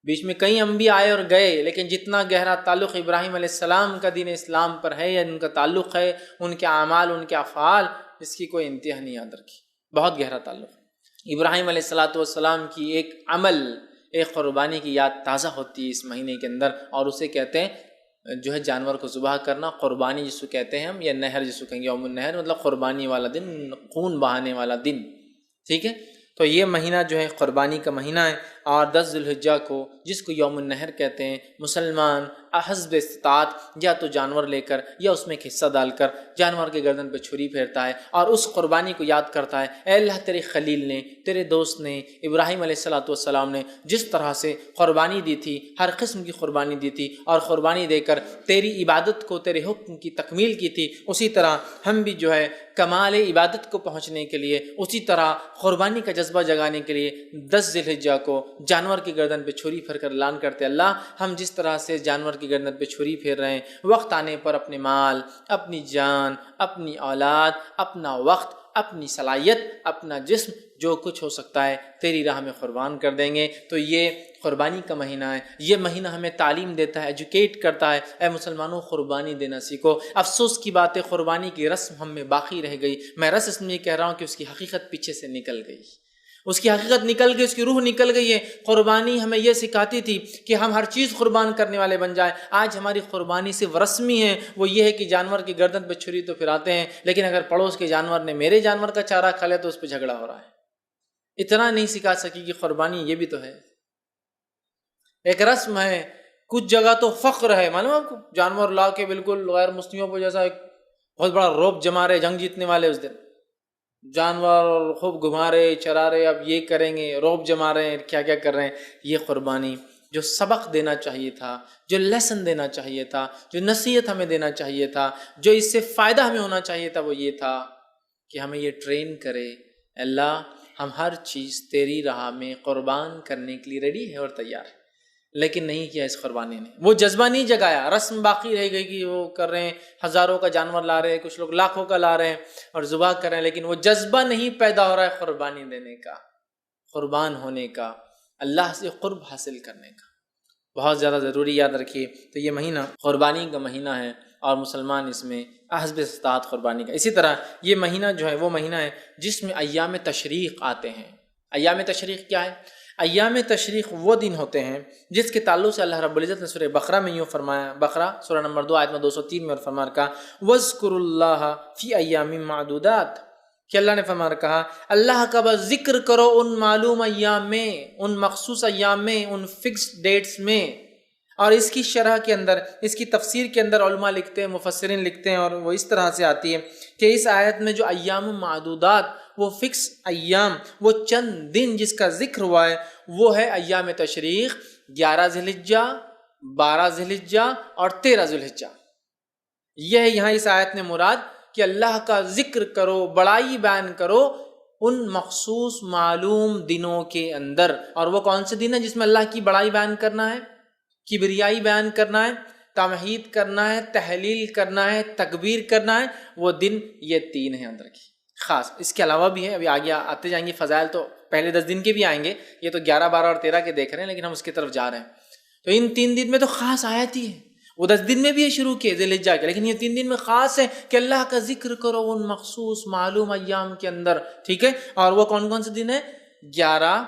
بیچ میں کئی انبیاء آئے اور گئے، لیکن جتنا گہرا تعلق ابراہیم علیہ السلام کا دین اسلام پر ہے یا ان کا تعلق ہے، ان کے اعمال ان کے افعال، اس کی کوئی انتہا نہیں یاد رکھی، بہت گہرا تعلق ہے۔ ابراہیم علیہ الصلوۃ والسلام کی ایک عمل، ایک قربانی کی یاد تازہ ہوتی ہے اس مہینے کے اندر، اور اسے کہتے ہیں جو ہے جانور کو ذبح کرنا، قربانی جس کو کہتے ہیں ہم، یا نہر جس کو کہیں گے، یوم النہر مطلب قربانی والا دن، خون بہانے والا دن، ٹھیک ہے۔ تو یہ مہینہ جو ہے قربانی کا مہینہ ہے، اور 10 ذوالحجہ کو جس کو یوم النہر کہتے ہیں، مسلمان حسب استطاعت یا تو جانور لے کر یا اس میں ایک حصہ ڈال کر جانور کے گردن پہ چھری پھیرتا ہے اور اس قربانی کو یاد کرتا ہے، اے اللہ تیرے خلیل نے، تیرے دوست نے، ابراہیم علیہ الصلوۃ والسلام نے جس طرح سے قربانی دی تھی، ہر قسم کی قربانی دی تھی، اور قربانی دے کر تیری عبادت کو، تیرے حکم کی تکمیل کی تھی، اسی طرح ہم بھی جو ہے کمال عبادت کو پہنچنے کے لیے، اسی طرح قربانی کا جذبہ جگانے کے لیے 10 ذوالحجہ کو جانور کی گردن پہ چھری پھیر کر اعلان کرتے اللہ ہم جس طرح سے جانور کی گردن پہ چھری پھیر رہے ہیں، وقت آنے پر اپنے مال، اپنی جان، اپنی اولاد، اپنا وقت، اپنی صلاحیت، اپنا جسم، جو کچھ ہو سکتا ہے تیری راہ میں قربان کر دیں گے۔ تو یہ قربانی کا مہینہ ہے، یہ مہینہ ہمیں تعلیم دیتا ہے، ایجوکیٹ کرتا ہے، اے مسلمانوں قربانی دینا سیکھو۔ افسوس کی بات ہے قربانی کی رسم ہم میں باقی رہ گئی، میں رسم اس لیے کہہ رہا ہوں کہ اس کی حقیقت پیچھے سے نکل گئی، اس کی حقیقت نکل گئی، اس کی روح نکل گئی ہے۔ قربانی ہمیں یہ سکھاتی تھی کہ ہم ہر چیز قربان کرنے والے بن جائیں، آج ہماری قربانی صرف رسمی ہے، وہ یہ ہے کہ جانور کی گردن پہ چھری تو پھراتے ہیں، لیکن اگر پڑوس کے جانور نے میرے جانور کا چارہ کھا لیا تو اس پہ جھگڑا ہو رہا ہے۔ اتنا نہیں سکھا سکی کہ قربانی یہ بھی تو ہے، ایک رسم ہے، کچھ جگہ تو فخر ہے، معلوم آپ کو، جانور لا کے بالکل غیر مسلموں کو جیسا ایک بہت بڑا روب جما رہے، جنگ جیتنے والے اس دن جانور خوب گھما رہے، چرا رہے، اب یہ کریں گے، روب جما رہے ہیں، کیا کیا کر رہے ہیں۔ یہ قربانی جو سبق دینا چاہیے تھا، جو لیسن دینا چاہیے تھا، جو نصیحت ہمیں دینا چاہیے تھا، جو اس سے فائدہ ہمیں ہونا چاہیے تھا، وہ یہ تھا کہ ہمیں یہ ٹرین کرے اللہ ہم ہر چیز تیری راہ میں قربان کرنے کے لیے ریڈی ہے اور تیار ہے، لیکن نہیں کیا اس قربانی نے، وہ جذبہ نہیں جگایا، رسم باقی رہ گئی کہ وہ کر رہے ہیں، ہزاروں کا جانور لا رہے ہیں، کچھ لوگ لاکھوں کا لا رہے ہیں اور ذبح کر رہے ہیں، لیکن وہ جذبہ نہیں پیدا ہو رہا ہے قربانی دینے کا، قربان ہونے کا، اللہ سے قرب حاصل کرنے کا۔ بہت زیادہ ضروری یاد رکھیے، تو یہ مہینہ قربانی کا مہینہ ہے اور مسلمان اس میں حسب استطاعت قربانی کا۔ اسی طرح یہ مہینہ جو ہے وہ مہینہ ہے جس میں ایام تشریق آتے ہیں۔ ایام تشریق کیا ہے؟ ایام تشریق وہ دن ہوتے ہیں جس کے تعلق سے اللہ رب العزت نے سورہ بقرہ میں یوں فرمایا، بقرہ سورہ نمبر 2 آیت 203 میں اور فرمایا کہا وَاذْكُرُوا اللَّهَ فِي أَيَّامٍ مَّعْدُودَاتٍ، کہ اللہ نے فرمایا کہا اللہ کا بس ذکر کرو ان معلوم ایام میں، ان مخصوص ایام میں، ان فکس ڈیٹس میں۔ اور اس کی شرح کے اندر، اس کی تفسیر کے اندر علماء لکھتے ہیں، مفسرین لکھتے ہیں، اور وہ اس طرح سے آتی ہے کہ اس آیت میں جو ایام معدودات، وہ فکس ایام، وہ چند دن جس کا ذکر ہوا ہے وہ ہے ایام تشریق، 11 ذوالحجہ، 12 ذوالحجہ اور 13 ذوالحجہ۔ یہ ہے یہاں اس آیت نے مراد کہ اللہ کا ذکر کرو، بڑائی بیان کرو ان مخصوص معلوم دنوں کے اندر۔ اور وہ کون سے دن ہیں جس میں اللہ کی بڑائی بیان کرنا ہے، کبریائی بیان کرنا ہے، تمہید کرنا ہے، تحلیل کرنا ہے، تکبیر کرنا ہے؟ وہ دن یہ 3 ہیں اندر کی خاص۔ اس کے علاوہ بھی ہے، ابھی آگے آتے جائیں گے، فضائل تو پہلے 10 دن کے بھی آئیں گے، یہ تو 11، 12 اور 13 کے دیکھ رہے ہیں، لیکن ہم اس کی طرف جا رہے ہیں۔ تو ان 3 دن میں تو خاص آیت ہی ہے، وہ 10 دن میں بھی یہ شروع کیے ذی الحجہ کے، لیکن یہ 3 دن میں خاص ہے کہ اللہ کا ذکر کرو ان مخصوص معلوم ایام کے اندر، ٹھیک ہے۔ اور وہ کون کون سے دن ہیں؟ 11،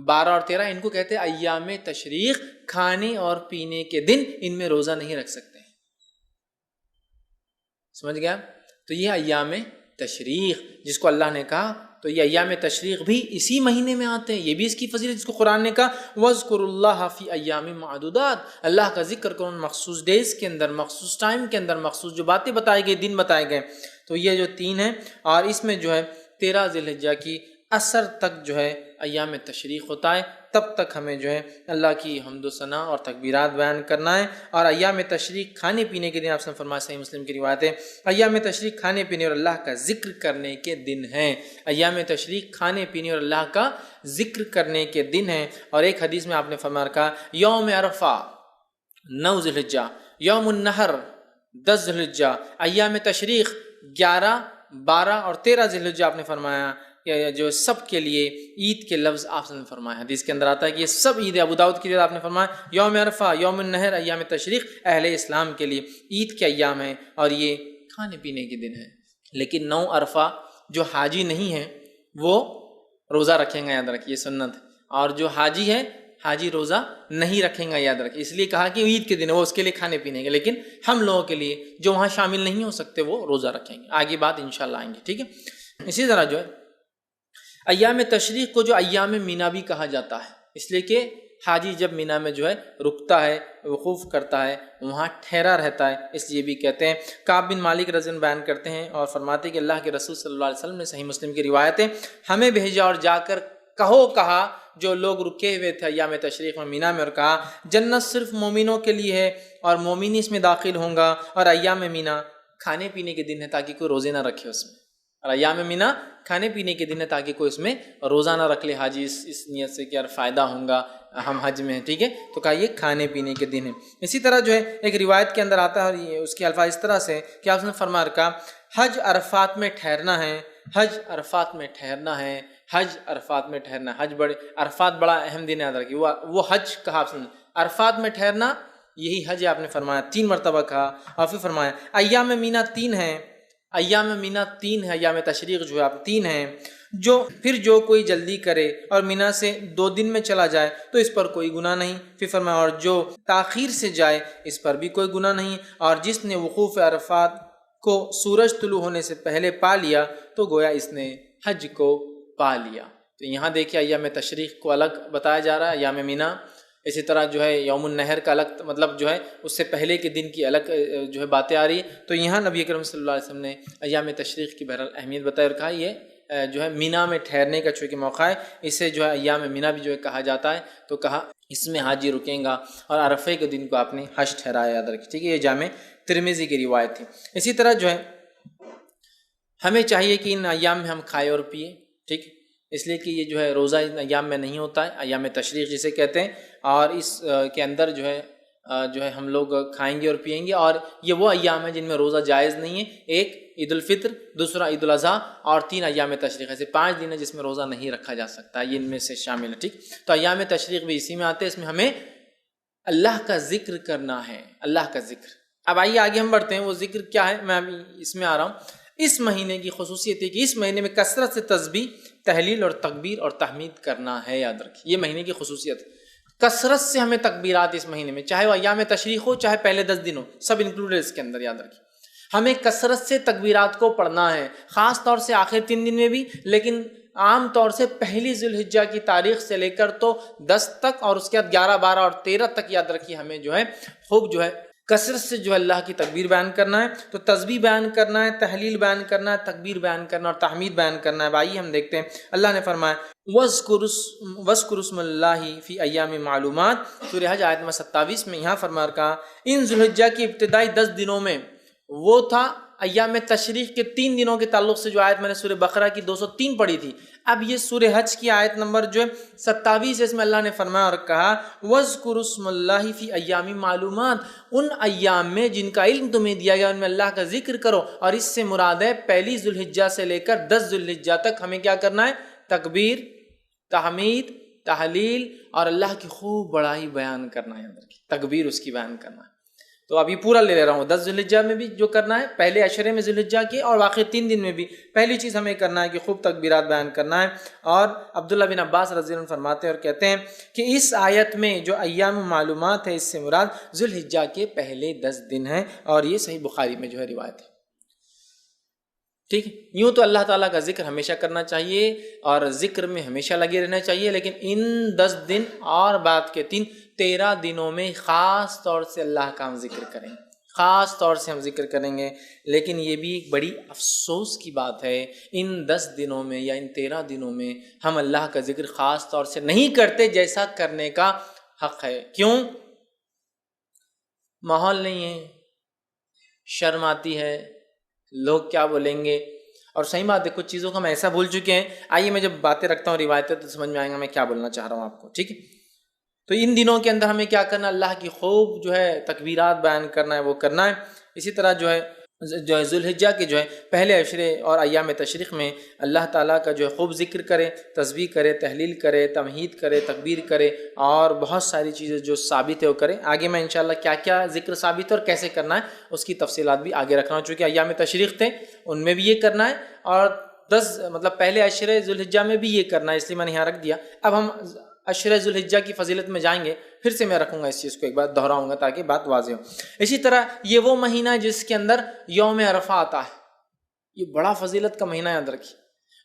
12 اور 13، ان کو کہتے ہیں ایام تشریق، کھانے اور پینے کے دن، ان میں روزہ نہیں رکھ سکتے، سمجھ گیا؟ تو یہ ایام تشریق جس کو اللہ نے کہا، تو یہ ایام تشریق بھی اسی مہینے میں آتے ہیں، یہ بھی اس کی فضیلت جس کو قرآن نے کہا وَاذْكُرُوا اللَّهَ فِي أَيَّامٍ مَعْدُودَاتٍ، اللہ کا ذکر کرو ان مخصوص ڈیز کے اندر، مخصوص ٹائم کے اندر، مخصوص جو باتیں بتائی گئی، دن بتائے گئے۔ تو یہ جو 3 ہیں، اور اس میں جو ہے 13 ذی الحجہ کی عصر تک جو ہے ایام تشریق ہوتا ہے، تب تک ہمیں جو ہے اللہ کی حمد و ثنا اور تکبیرات بیان کرنا ہے۔ اور ایام تشریق کھانے پینے کے دن، آپ سے فرمایا صحیح مسلم کی روایت ہے، ایام تشریق کھانے پینے اور اللہ کا ذکر کرنے کے دن ہیں، ایام تشریق کھانے پینے اور اللہ کا ذکر کرنے کے دن ہیں۔ اور ایک حدیث میں آپ نے فرمایا کہا یوم عرفہ 9 ذی الحجہ، یوم النحر 10 ذی الحجہ، ایام تشریق 11، 12 اور 13 ذی الحجہ، آپ نے فرمایا جو سب کے لیے عید کے لفظ آپ نے فرمایا، حدیث کے اندر آتا ہے کہ یہ سب عید، ابو داؤد کی روایت آپ نے فرمایا یوم عرفہ، یوم النحر، ایام تشریق اہل اسلام کے لیے عید کے ایام ہیں اور یہ کھانے پینے کے دن ہیں۔ لیکن 9 عرفہ جو حاجی نہیں ہیں وہ روزہ رکھیں گا، یاد رکھیے سنت، اور جو حاجی ہے حاجی روزہ نہیں رکھیں گا، یاد رکھیے، اس لیے کہا کہ عید کے دن وہ اس کے لیے کھانے پینے کے، لیکن ہم لوگوں کے لیے جو وہاں شامل نہیں ہو سکتے وہ روزہ رکھیں گے، آگے بات انشاءاللہ آئیں گے، ٹھیک ہے۔ اسی طرح جو ہے ایام تشریق کو جو ایام مینا بھی کہا جاتا ہے، اس لیے کہ حاجی جب مینا میں جو ہے رکتا ہے، وقوف کرتا ہے، وہاں ٹھہرا رہتا ہے، اس لیے بھی کہتے ہیں۔ کعب بن مالک رضی اللہ عنہ بیان کرتے ہیں اور فرماتے ہیں کہ اللہ کے رسول صلی اللہ علیہ وسلم نے صحیح مسلم کی روایت ہے ہمیں بھیجا اور جا کر کہا جو لوگ رکے ہوئے تھے ایام تشریق میں مینا میں، اور کہا جنت صرف مومنوں کے لیے ہے اور مومن اس میں داخل ہوں گا، اور ایام مینا کھانے پینے کے دن ہے تاکہ کوئی روزے نہ رکھے اس میں، اور ایام مینا کھانے پینے کے دن ہے تاکہ کوئی اس میں روزہ نہ رکھ لے حاجی، اس نیت سے کہ یار فائدہ ہوں گا ہم حج میں ہیں، ٹھیک ہے، تو کہا یہ کھانے پینے کے دن ہیں۔ اسی طرح جو ہے ایک روایت کے اندر آتا ہے، اور اس کے الفاظ اس طرح سے کہ آپ نے فرمایا کہا حج عرفات میں ٹھہرنا ہے، حج عرفات میں ٹھہرنا ہے، حج عرفات میں ٹھہرنا ہے، حج عرفات بڑا اہم دن یاد رکھیے، وہ حج کہا آپ نے، عرفات میں ٹھہرنا یہی حج آپ نے فرمایا، 3 مرتبہ کہا، اور پھر فرمایا ایام مینا 3 ہیں، ایام مینا 3 ہے، ایام تشریق جو ہے آپ 3 ہیں، جو کوئی جلدی کرے اور مینا سے 2 دن میں چلا جائے تو اس پر کوئی گناہ نہیں، پھر فرمایا اور جو تاخیر سے جائے اس پر بھی کوئی گناہ نہیں، اور جس نے وقوف عرفات کو سورج طلوع ہونے سے پہلے پا لیا تو گویا اس نے حج کو پا لیا۔ تو یہاں دیکھیے ایام تشریق کو الگ بتایا جا رہا ہے، ایام مینا، اسی طرح جو ہے یوم النحر کا الگ، مطلب جو ہے اس سے پہلے کے دن کی الگ جو ہے باتیں آ رہی ہیں۔ تو یہاں نبی اکرم صلی اللہ علیہ وسلم نے ایام تشریق کی بہرحال اہمیت بتائی اور کہا یہ جو ہے مینا میں ٹھہرنے کا چونکہ موقع ہے، اسے جو ہے ایام مینا بھی جو ہے کہا جاتا ہے، تو کہا اس میں حاجی رکیں گا، اور عرفے کے دن کو آپ نے حج ٹھہرایا، یاد رکھیے، ٹھیک ہے، یہ جامع ترمذی کی روایت تھی۔ اسی طرح جو ہے ہمیں چاہیے کہ ان ایام میں ہم کھائے اور پیے، ٹھیک، اس لیے کہ یہ جو ہے روزہ ان ایام میں نہیں ہوتا ہے، ایام تشریق جسے کہتے ہیں، اور اس کے اندر جو ہے ہم لوگ کھائیں گے اور پیئیں گے، اور یہ وہ ایام ہیں جن میں روزہ جائز نہیں ہے، ایک عید الفطر، دوسرا عید الاضحیٰ، اور 3 ایام تشریق، ایسے 5 دن ہیں جس میں روزہ نہیں رکھا جا سکتا، یہ ان میں سے شامل ہے، ٹھیک۔ تو ایام تشریق بھی اسی میں آتے ہیں، اس میں ہمیں اللہ کا ذکر کرنا ہے، اللہ کا ذکر۔ اب آئیے آگے ہم بڑھتے ہیں، وہ ذکر کیا ہے، میں ابھی اس میں آ رہا ہوں۔ اس مہینے کی خصوصیت ہے کہ اس مہینے میں کثرت سے تسبیح، تحلیل اور تکبیر اور تحمید کرنا ہے، یاد رکھیے، یہ مہینے کی خصوصیت ہے، کثرت سے ہمیں تکبیرات اس مہینے میں، چاہے وہ ایام تشریق ہو چاہے پہلے 10 دن ہو، سب انکلوڈیڈ اس کے اندر، یاد رکھیے ہمیں کثرت سے تکبیرات کو پڑھنا ہے، خاص طور سے آخر 3 دن میں بھی، لیکن عام طور سے پہلی ذی الحجہ کی تاریخ سے لے کر تو 10 تک، اور اس کے بعد 11، 12 اور 13 تک، یاد رکھیے ہمیں جو ہے خوب جو ہے کثرت سے جو ہے اللہ کی تکبیر بیان کرنا ہے، تو تسبیح بیان کرنا ہے، تحلیل بیان کرنا ہے، تکبیر بیان کرنا اور تحمید بیان کرنا ہے۔ آئیے ہم دیکھتے ہیں، اللہ نے فرمایا وَاذْكُرُوا اسْمَ اللَّهِ فِي أَيَّامٍ مَعْلُومَاتٍ، سورہ حج آیت نمبر 27 میں یہاں فرمایا کہا ان ذی الحجہ کی ابتدائی 10 دنوں میں، وہ تھا ایام تشریق کے 3 دنوں کے تعلق سے جو آیت میں نے سورہ بقرہ کی 203 پڑھی تھی، اب یہ سورہ حج کی آیت نمبر جو ہے 27 ہے، اس میں اللہ نے فرمایا اور کہا وَاذْكُرُوا اسْمَ اللَّهِ فِي أَيَّامٍ مَعْلُومَاتٍ، ان ایام میں جن کا علم تمہیں دیا گیا ان میں اللہ کا ذکر کرو، اور اس سے مراد ہے پہلی ذی الحجہ سے لے کر 10 ذی الحجہ تک ہمیں کیا کرنا ہے، تکبیر، تحمید، تحلیل اور اللہ کی خوب بڑائی بیان کرنا ہے، تکبیر اس کی بیان کرنا ہے۔ تو ابھی پورا لے رہا ہوں، 10 ذوالحجہ میں بھی جو کرنا ہے، پہلے عشرے میں ذوالحجہ کے، اور باقی 3 دن میں بھی پہلی چیز ہمیں کرنا ہے کہ خوب تکبیرات بیان کرنا ہے۔ اور عبداللہ بن عباس رضی اللہ عنہ فرماتے ہیں اور کہتے ہیں کہ اس آیت میں جو ایام معلومات ہے اس سے مراد ذوالحجہ کے پہلے 10 دن ہیں، اور یہ صحیح بخاری میں جو ہے روایت ہے۔ ٹھیک ہے، یوں تو اللہ تعالیٰ کا ذکر ہمیشہ کرنا چاہیے اور ذکر میں ہمیشہ لگے رہنا چاہیے، لیکن ان 10 دن اور بعد کے 13 دنوں میں خاص طور سے اللہ کا ہم ذکر کریں، خاص طور سے ہم ذکر کریں گے۔ لیکن یہ بھی ایک بڑی افسوس کی بات ہے، ان 10 دنوں میں یا ان 13 دنوں میں ہم اللہ کا ذکر خاص طور سے نہیں کرتے جیسا کرنے کا حق ہے۔ کیوں؟ ماحول نہیں ہے، شرم آتی ہے، لوگ کیا بولیں گے، اور صحیح بات ہے کچھ چیزوں کو ہم ایسا بھول چکے ہیں۔ آئیے میں جب باتیں رکھتا ہوں روایتیں تو سمجھ میں آئے گا میں کیا بولنا چاہ رہا ہوں آپ کو، ٹھیک ہے۔ تو ان دنوں کے اندر ہمیں کیا کرنا، اللہ کی خوب جو ہے تکبیرات بیان کرنا ہے، وہ کرنا ہے۔ اسی طرح جو ہے ذوالحجہ کے جو ہے پہلے عشرے اور ایام تشریق میں اللہ تعالیٰ کا جو ہے خوب ذکر کرے، تسبیح کرے، تحلیل کرے، تمہید کرے، تکبیر کرے، اور بہت ساری چیزیں جو ثابت ہے وہ کرے۔ آگے میں انشاءاللہ کیا کیا ذکر ثابت ہے اور کیسے کرنا ہے اس کی تفصیلات بھی آگے رکھنا ہوں، چونکہ ایام تشریق تھے ان میں بھی یہ کرنا ہے، اور 10 مطلب پہلے عشرے ذوالحجہ میں بھی یہ کرنا ہے، اس لیے میں نے یہاں رکھ دیا۔ اب ہم عشرہ ذوالحجہ کی فضیلت میں جائیں گے، پھر سے میں رکھوں گا اس چیز کو ایک بار دہراؤں گا تاکہ بات واضح ہو۔ اسی طرح یہ وہ مہینہ ہے جس کے اندر یوم عرفہ آتا ہے، یہ بڑا فضیلت کا مہینہ یاد رکھیے۔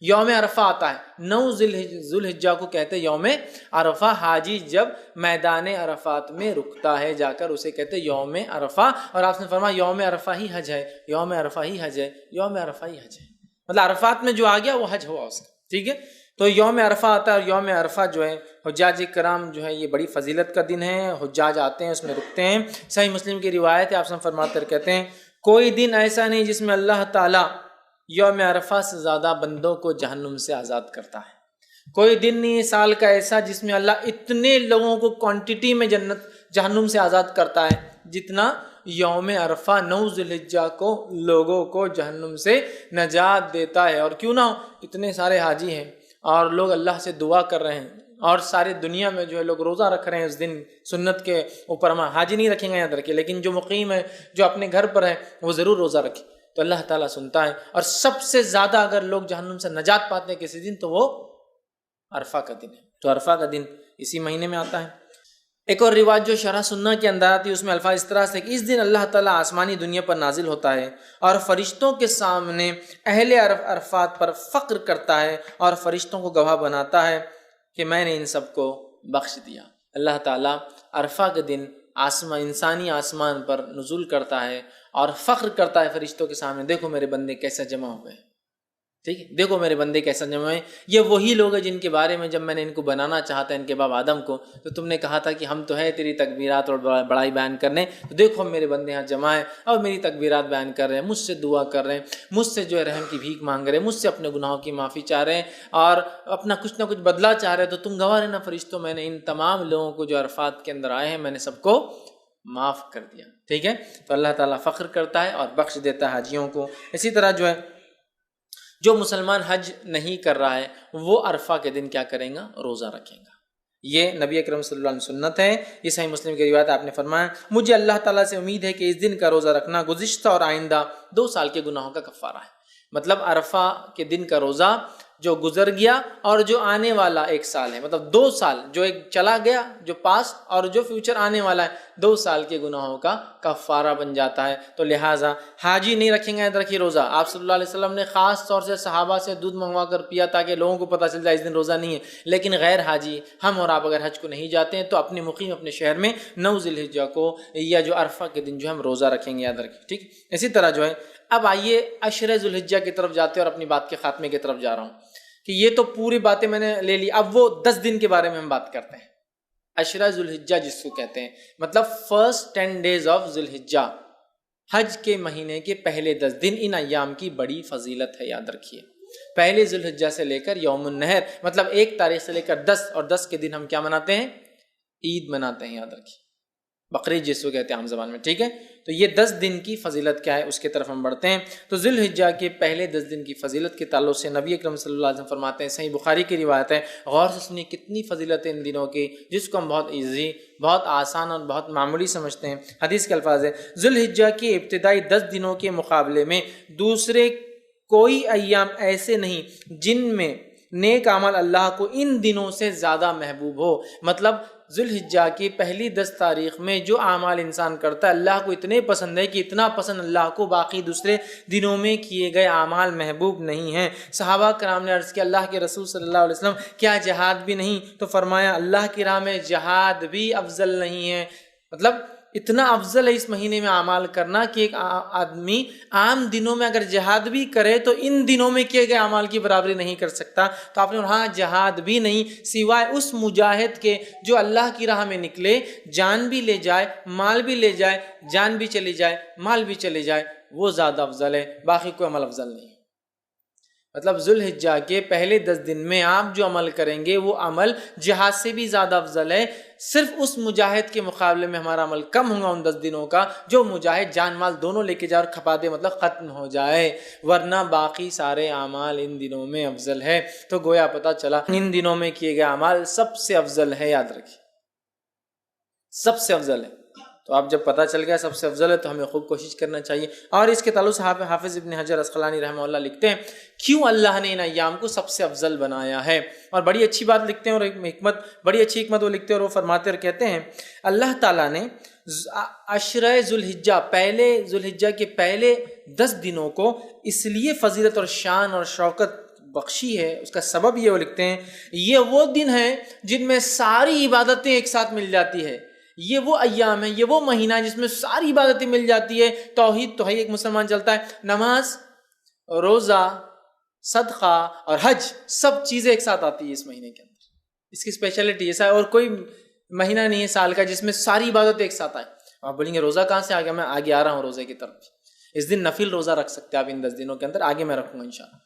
یوم عرفہ آتا ہے، 9 ذوالحجہ کو کہتے ہیں یوم عرفہ۔ حاجی جب میدان عرفات میں رکتا ہے جا کر اسے کہتے ہیں یوم عرفہ، اور آپ نے فرمایا یوم عرفہ ہی حج ہے، یوم عرفہ ہی حج ہے، یوم عرفہ ہی حج ہے، مطلب عرفات میں جو آ گیا وہ حج ہوا اس کا، ٹھیک ہے۔ تو یوم عرفہ آتا ہے، اور یوم عرفہ جو ہے حجاج کرام جو ہے یہ بڑی فضیلت کا دن ہے، حجاج آتے ہیں اس میں رکتے ہیں۔ صحیح مسلم کی روایت ہے، آپ فرماتے ہیں کہتے ہیں کوئی دن ایسا نہیں جس میں اللہ تعالیٰ یوم عرفہ سے زیادہ بندوں کو جہنم سے آزاد کرتا ہے۔ کوئی دن نہیں سال کا ایسا جس میں اللہ اتنے لوگوں کو کوانٹٹی میں جہنم سے آزاد کرتا ہے جتنا یوم عرفہ 9 ذوالحجہ کو لوگوں کو جہنم سے نجات دیتا ہے۔ اور کیوں نہ ہو، اتنے سارے حاجی ہیں اور لوگ اللہ سے دعا کر رہے ہیں، اور سارے دنیا میں جو ہے لوگ روزہ رکھ رہے ہیں اس دن سنت کے اوپر۔ ہم حاجی نہیں رکھیں گے یاد رکھیں، لیکن جو مقیم ہے، جو اپنے گھر پر ہے، وہ ضرور روزہ رکھے، تو اللہ تعالیٰ سنتا ہے۔ اور سب سے زیادہ اگر لوگ جہنم سے نجات پاتے ہیں کسی دن تو وہ عرفہ کا دن ہے، تو عرفہ کا دن اسی مہینے میں آتا ہے۔ ایک اور روایت جو شرح سنہ کے اندر آتی ہے اس میں الفاظ اس طرح سے کہ اس دن اللہ تعالیٰ آسمانی دنیا پر نازل ہوتا ہے اور فرشتوں کے سامنے اہل عرفات پر فخر کرتا ہے اور فرشتوں کو گواہ بناتا ہے کہ میں نے ان سب کو بخش دیا۔ اللہ تعالیٰ عرفہ کے دن انسانی آسمان پر نزول کرتا ہے اور فخر کرتا ہے فرشتوں کے سامنے، دیکھو میرے بندے کیسا جمع ہو گئے، ٹھیک ہے، دیکھو میرے بندے کیسا جمع ہوئے۔ یہ وہی لوگ ہیں جن کے بارے میں جب میں نے ان کو بنانا چاہا تھا، ان کے باپ آدم کو، تو تم نے کہا تھا کہ ہم تو ہے تیری تکبیرات اور بڑائی بیان کرنے، تو دیکھو میرے بندے یہاں جمع ہیں اور میری تکبیرات بیان کر رہے ہیں، مجھ سے دعا کر رہے ہیں، مجھ سے جو ہے رحم کی بھیک مانگ رہے ہیں، مجھ سے اپنے گناہوں کی معافی چاہ رہے ہیں اور اپنا کچھ نہ کچھ بدلہ چاہ رہے ہیں۔ تو تم گواہ رہنا فرشتوں، میں نے ان تمام لوگوں کو جو عرفات کے اندر آئے ہیں میں نے سب کو معاف کر دیا، ٹھیک ہے۔ تو اللہ تعالیٰ فخر کرتا ہے اور بخش دیتا ہے حاجیوں کو۔ اسی طرح جو ہے جو مسلمان حج نہیں کر رہا ہے وہ عرفہ کے دن کیا کریں گا، روزہ رکھیں گا۔ یہ نبی اکرم صلی اللہ علیہ وسلم سنت ہے، یہ صحیح مسلم کی روایت آپ نے فرمایا مجھے اللہ تعالیٰ سے امید ہے کہ اس دن کا روزہ رکھنا گزشتہ اور آئندہ 2 سال کے گناہوں کا کفارہ ہے۔ مطلب عرفہ کے دن کا روزہ جو گزر گیا اور جو آنے والا 1 سال ہے، مطلب 2 سال جو ایک چلا گیا جو پاس اور جو فیوچر آنے والا ہے، 2 سال کے گناہوں کا کفارہ بن جاتا ہے۔ تو لہٰذا حاجی نہیں رکھیں گے، یاد رکھیے روزہ۔ آپ صلی اللہ علیہ وسلم نے خاص طور سے صحابہ سے دودھ منگوا کر پیا تاکہ لوگوں کو پتہ چل جائے اس دن روزہ نہیں ہے، لیکن غیر حاجی ہم اور آپ اگر حج کو نہیں جاتے ہیں تو اپنے مقیم اپنے شہر میں 9 ذوالحجہ کو یا جو عرفہ کے دن جو ہم روزہ رکھیں گے، یاد رکھیے، ٹھیک۔ اسی طرح جو ہے اب آئیے عشرہ ذوالحجہ کی طرف جاتے ہیں اور اپنی بات کے خاتمے کی طرف جا رہا ہوں کہ یہ تو پوری باتیں میں نے لے لی، اب وہ 10 دن کے بارے میں ہم بات کرتے ہیں۔ عشرہ ذوالحجہ جس کو کہتے ہیں، مطلب فرسٹ 10 days آف ذوالحجہ، حج کے مہینے کے پہلے 10 دن، ان ایام کی بڑی فضیلت ہے، یاد رکھیے۔ پہلے ذوالحجہ سے لے کر یوم النحر، مطلب 1 تاریخ سے لے کر 10، اور 10 کے دن ہم کیا مناتے ہیں، عید مناتے ہیں، یاد رکھیے، بقرعید جس کو کہتے ہیں عام زبان میں، ٹھیک ہے۔ تو یہ 10 دن کی فضیلت کیا ہے اس کے طرف ہم بڑھتے ہیں۔ تو ذی الحجہ کے پہلے 10 دن کی فضیلت کے تعلق سے نبی اکرم صلی اللہ علیہ وسلم فرماتے ہیں، صحیح بخاری کی روایت ہے، غور سے سنیے کتنی فضیلت ہے ان دنوں کی، جس کو ہم بہت ایزی، بہت آسان اور بہت معمولی سمجھتے ہیں۔ حدیث کے الفاظ ہے، ذی الحجہ کے ابتدائی 10 دنوں کے مقابلے میں دوسرے کوئی ایام ایسے نہیں جن میں نیک عمل اللہ کو ان دنوں سے زیادہ محبوب ہو۔ مطلب ذی الحجہ کی پہلی 10 تاریخ میں جو اعمال انسان کرتا ہے اللہ کو اتنے پسند ہے کہ اتنا پسند اللہ کو باقی دوسرے دنوں میں کیے گئے اعمال محبوب نہیں ہیں۔ صحابہ کرام نے عرض کیا، اللہ کے رسول صلی اللہ علیہ وسلم کیا جہاد بھی نہیں؟ تو فرمایا اللہ کی راہ میں جہاد بھی افضل نہیں ہے۔ مطلب اتنا افضل ہے اس مہینے میں اعمال کرنا کہ ایک آدمی عام دنوں میں اگر جہاد بھی کرے تو ان دنوں میں کیے گئے اعمال کی برابری نہیں کر سکتا۔ تو آپ نے ہاں جہاد بھی نہیں سوائے اس مجاہد کے جو اللہ کی راہ میں نکلے، جان بھی لے جائے، مال بھی لے جائے، جان بھی چلی جائے، مال بھی چلے جائے، وہ زیادہ افضل ہے، باقی کوئی عمل افضل نہیں ہے۔ مطلب ذی الحجہ کے پہلے 10 دن میں آپ جو عمل کریں گے وہ عمل جہاد سے بھی زیادہ افضل ہے۔ صرف اس مجاہد کے مقابلے میں ہمارا عمل کم ہوگا ان 10 دنوں کا جو مجاہد جان مال دونوں لے کے جائے اور کھپا دے، مطلب ختم ہو جائے، ورنہ باقی سارے اعمال ان دنوں میں افضل ہے۔ تو گویا پتہ چلا ان دنوں میں کیے گئے اعمال سب سے افضل ہے، یاد رکھیے سب سے افضل ہے۔ تو آپ جب پتہ چل گیا سب سے افضل ہے تو ہمیں خوب کوشش کرنا چاہیے۔ اور اس کے تعلق سے حافظ ابن حجر اسقلانی رحمہ اللہ لکھتے ہیں کیوں اللہ نے ان ایام کو سب سے افضل بنایا ہے، اور بڑی اچھی بات لکھتے ہیں، اور بڑی اچھی حکمت وہ لکھتے ہیں، اور وہ فرماتے اور کہتے ہیں اللہ تعالیٰ نے عشرہ ذی الحجہ، پہلے ذی الحجہ کے پہلے 10 دنوں کو اس لیے فضیلت اور شان اور شوکت بخشی ہے، اس کا سبب یہ وہ لکھتے ہیں یہ وہ دن ہیں جن میں ساری عبادتیں ایک ساتھ مل جاتی ہے۔ یہ وہ ایام ہے، یہ وہ مہینہ ہے جس میں ساری عبادتیں مل جاتی ہے۔ توحید تو ہے، ایک مسلمان چلتا ہے، نماز، روزہ، صدقہ اور حج، سب چیزیں ایک ساتھ آتی ہے اس مہینے کے اندر۔ اس کی اسپیشلٹی ایسا ہے، اور کوئی مہینہ نہیں ہے سال کا جس میں ساری عبادت ایک ساتھ آئے۔ آپ بولیں گے روزہ کہاں سے آ گیا؟ میں آگے آ رہا ہوں روزے کی طرف۔ اس دن نفل روزہ رکھ سکتے ہیں آپ ان 10 دنوں کے اندر، آگے میں رکھوں گا انشاءاللہ۔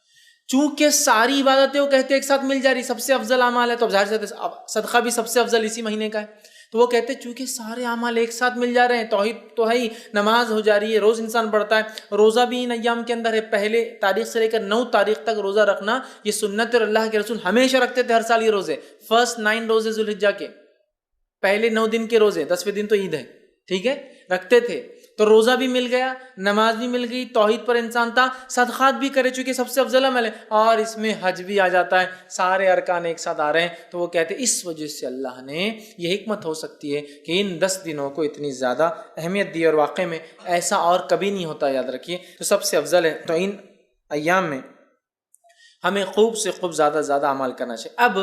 چونکہ ساری عبادتیں وہ کہتے ہیں ایک ساتھ مل جا رہی، سب سے افضل اعمال ہے، تو اب ظاہر سے صدقہ بھی سب سے افضل اسی مہینے کا ہے۔ تو وہ کہتے ہیں چونکہ سارے اعمال ایک ساتھ مل جا رہے ہیں، توحید تو ہے ہی، نماز ہو جا رہی ہے، روز انسان پڑھتا ہے، روزہ بھی ان ایام کے اندر ہے، پہلے تاریخ سے لے کر 9 تاریخ تک روزہ رکھنا یہ سنت، اور اللہ کے رسول ہمیشہ رکھتے تھے ہر سال یہ روزے، فرسٹ 9 روزے ذی الحجہ کے، پہلے 9 دن کے روزے، 10ویں دن تو عید ہے، ٹھیک ہے، رکھتے تھے۔ تو روزہ بھی مل گیا، نماز بھی مل گئی، توحید پر انسان تھا، صدقات بھی کرے چونکہ سب سے افضل عمل ہے، اور اس میں حج بھی آ جاتا ہے، سارے ارکان ایک ساتھ آ رہے ہیں۔ تو وہ کہتے ہیں اس وجہ سے اللہ نے یہ حکمت ہو سکتی ہے کہ ان 10 دنوں کو اتنی زیادہ اہمیت دی، اور واقع میں ایسا اور کبھی نہیں ہوتا، یاد رکھیے۔ تو سب سے افضل ہے، تو ان ایام میں ہمیں خوب سے خوب زیادہ اعمال کرنا چاہیے۔ اب